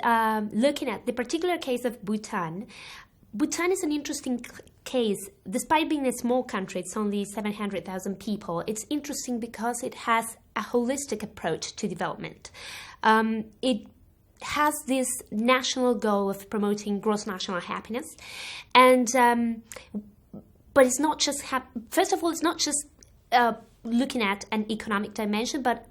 looking at the particular case of Bhutan. Bhutan is an interesting case. Despite being a small country, it's only 700,000 people. It's interesting because it has a holistic approach to development. It has this national goal of promoting gross national happiness, and but it's not just first of all, it's not just looking at an economic dimension, but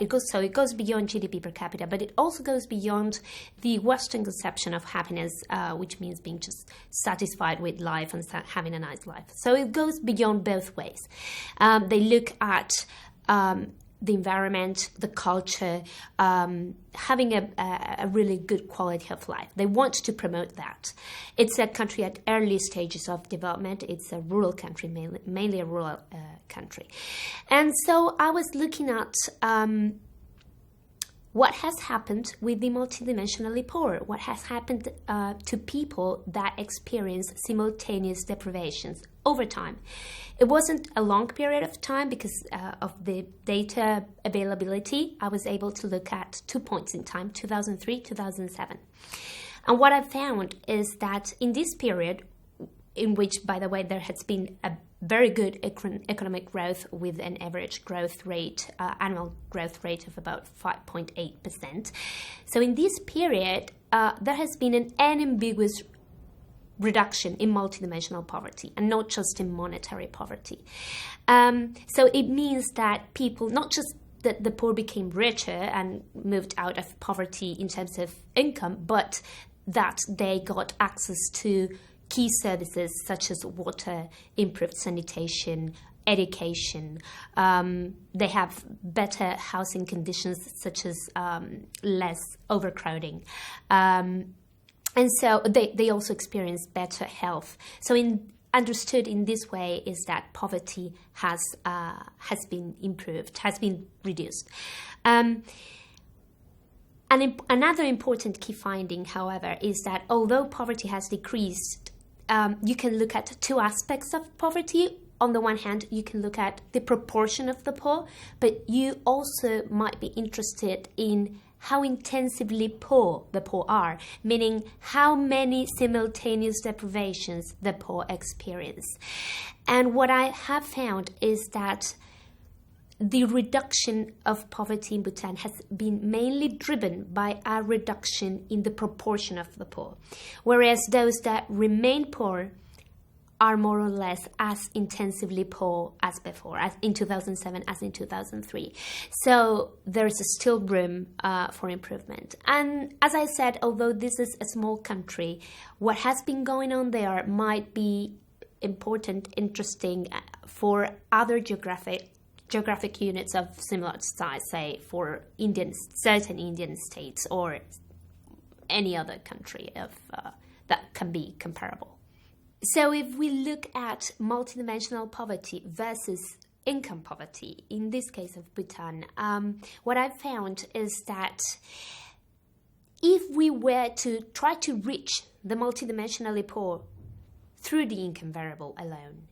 it goes beyond GDP per capita, but it also goes beyond the Western conception of happiness, which means being just satisfied with life and having a nice life. So it goes beyond both ways. They look at the environment, the culture, having a really good quality of life. They want to promote that. It's a country at early stages of development. It's a rural country, mainly a rural country. And so I was looking at what has happened with the multidimensionally poor, what has happened to people that experience simultaneous deprivations over time. It wasn't a long period of time because of the data availability. I was able to look at 2 points in time, 2003, 2007. And what I found is that in this period, in which, by the way, there has been a very good economic growth with an average growth rate, annual growth rate of about 5.8%. So in this period, there has been an unambiguous reduction in multidimensional poverty and not just in monetary poverty. So it means that people, not just that the poor became richer and moved out of poverty in terms of income, but that they got access to key services such as water, improved sanitation, education. They have better housing conditions such as less overcrowding. And so they also experience better health. So understood in this way is that poverty has been improved, has been reduced. Another important key finding, however, is that although poverty has decreased, you can look at two aspects of poverty. On the one hand, you can look at the proportion of the poor, but you also might be interested in how intensively poor the poor are, meaning how many simultaneous deprivations the poor experience. And what I have found is that the reduction of poverty in Bhutan has been mainly driven by a reduction in the proportion of the poor, whereas those that remain poor are more or less as intensively poor as before, as in 2007, as in 2003. So there's still room for improvement. And as I said, although this is a small country, what has been going on there might be important, interesting for other geographic units of similar size, say for certain Indian states or any other country that can be comparable. So if we look at multidimensional poverty versus income poverty, in this case of Bhutan, what I've found is that if we were to try to reach the multidimensionally poor through the income variable alone,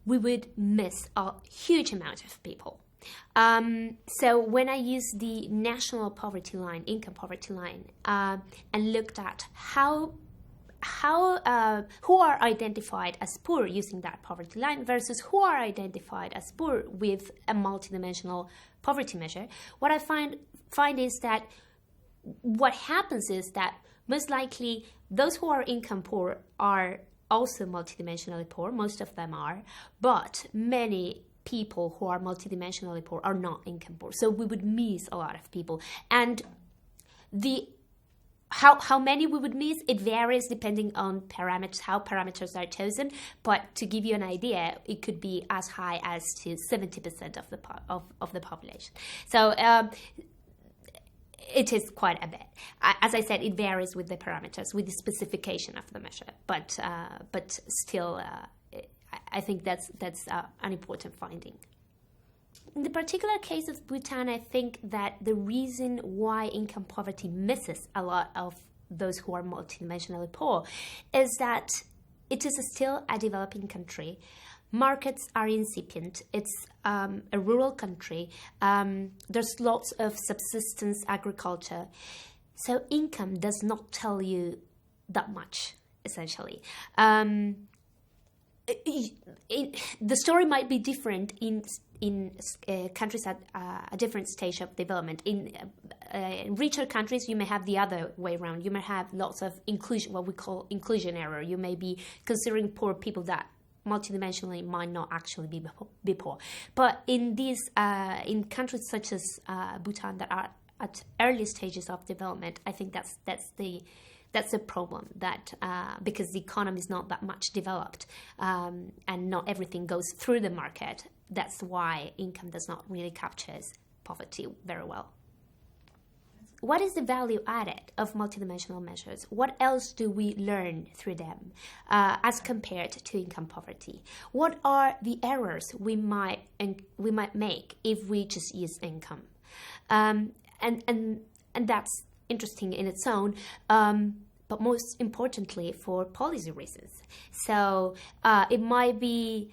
we would miss a huge amount of people. So when I use the national poverty line, income poverty line, and looked at who are identified as poor using that poverty line versus who are identified as poor with a multidimensional poverty measure, what I find is that what happens is that most likely those who are income poor are also multidimensionally poor, most of them are, but many people who are multidimensionally poor are not income poor. So we would miss a lot of people. And how many we would miss, it varies depending on parameters, how parameters are chosen. But to give you an idea, it could be as high as to 70% of the population. So it is quite a bit. As I said, it varies with the parameters, with the specification of the measure. But still, I think that's an important finding. In the particular case of Bhutan, I think that the reason why income poverty misses a lot of those who are multidimensionally poor is that it is still a developing country. Markets are incipient. It's a rural country. There's lots of subsistence agriculture. So income does not tell you that much, essentially. The story might be different in countries at a different stage of development. In richer countries, you may have the other way around. You may have lots of inclusion, what we call inclusion error. You may be considering poor people that multidimensionally might not actually be poor. But in in countries such as Bhutan that are at early stages of development, I think that's the problem, that because the economy is not that much developed and not everything goes through the market, that's why income does not really capture poverty very well. What is the value added of multidimensional measures? What else do we learn through them as compared to income poverty? What are the errors we might make if we just use income? And that's interesting in its own, but most importantly for policy reasons. So it might be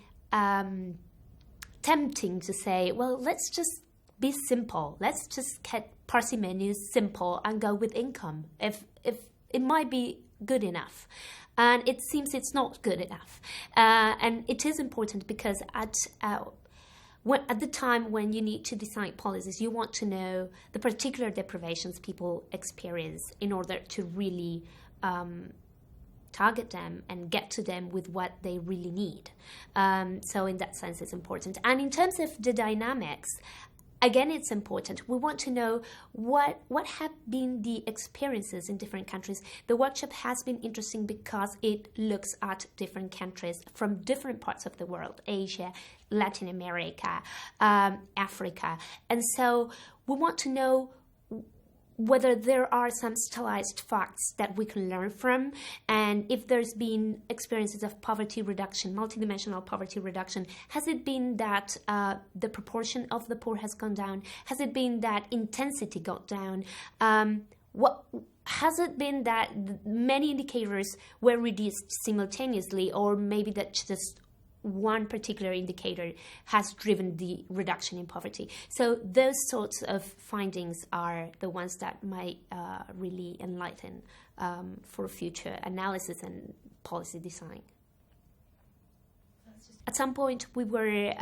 tempting to say, well, let's just be simple. Let's just get parsimony simple and go with income. If it might be good enough. And it seems it's not good enough. And it is important because at the time when you need to design policies, you want to know the particular deprivations people experience in order to really target them and get to them with what they really need. So in that sense, it's important. And in terms of the dynamics, again, it's important. We want to know what have been the experiences in different countries. The workshop has been interesting because it looks at different countries from different parts of the world, Asia, Latin America, Africa. And so we want to know whether there are some stylized facts that we can learn from, and if there's been experiences of poverty reduction, multidimensional poverty reduction. Has it been that the proportion of the poor has gone down? Has it been that intensity got down? What has it been that many indicators were reduced simultaneously, or maybe that just one particular indicator has driven the reduction in poverty? So those sorts of findings are the ones that might really enlighten for future analysis and policy design. At some point, we were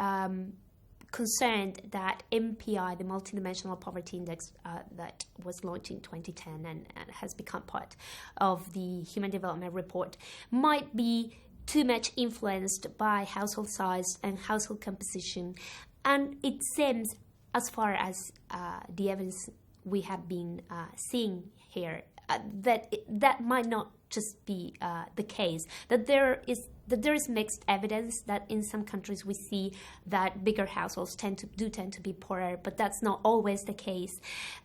concerned that MPI, the Multidimensional Poverty Index that was launched in 2010 and has become part of the Human Development Report, might be too much influenced by household size and household composition. And it seems, as far as the evidence we have been seeing here, that might not just be the case, that there is mixed evidence that in some countries we see that bigger households tend to be poorer, but that's not always the case.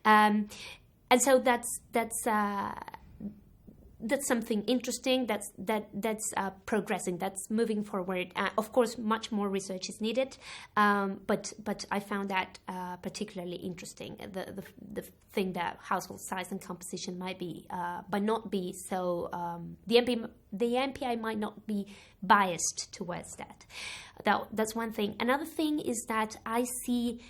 And so that's something interesting. That's progressing. That's moving forward. Of course, much more research is needed, but I found that particularly interesting. The thing that household size and composition might not be so. The MPI might not be biased towards that. That's one thing. Another thing is that I see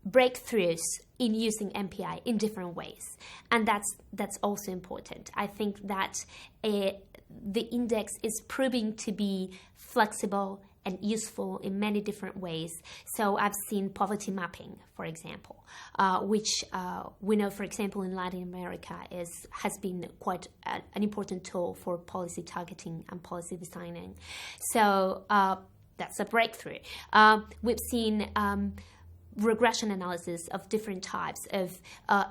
breakthroughs in using MPI in different ways, and that's also important. I think that the index is proving to be flexible and useful in many different ways. So I've seen poverty mapping, for example, which we know, for example, in Latin America has been quite an important tool for policy targeting and policy designing. So that's a breakthrough. We've seen regression analysis of different types of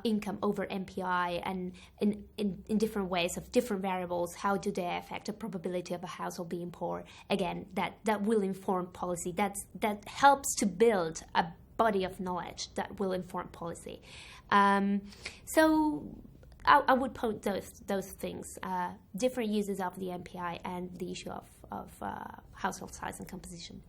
income over MPI, and in different ways of different variables. How do they affect the probability of a household being poor? Again, that will inform policy. That helps to build a body of knowledge that will inform policy. So I would point those things, different uses of the MPI and the issue of household size and composition.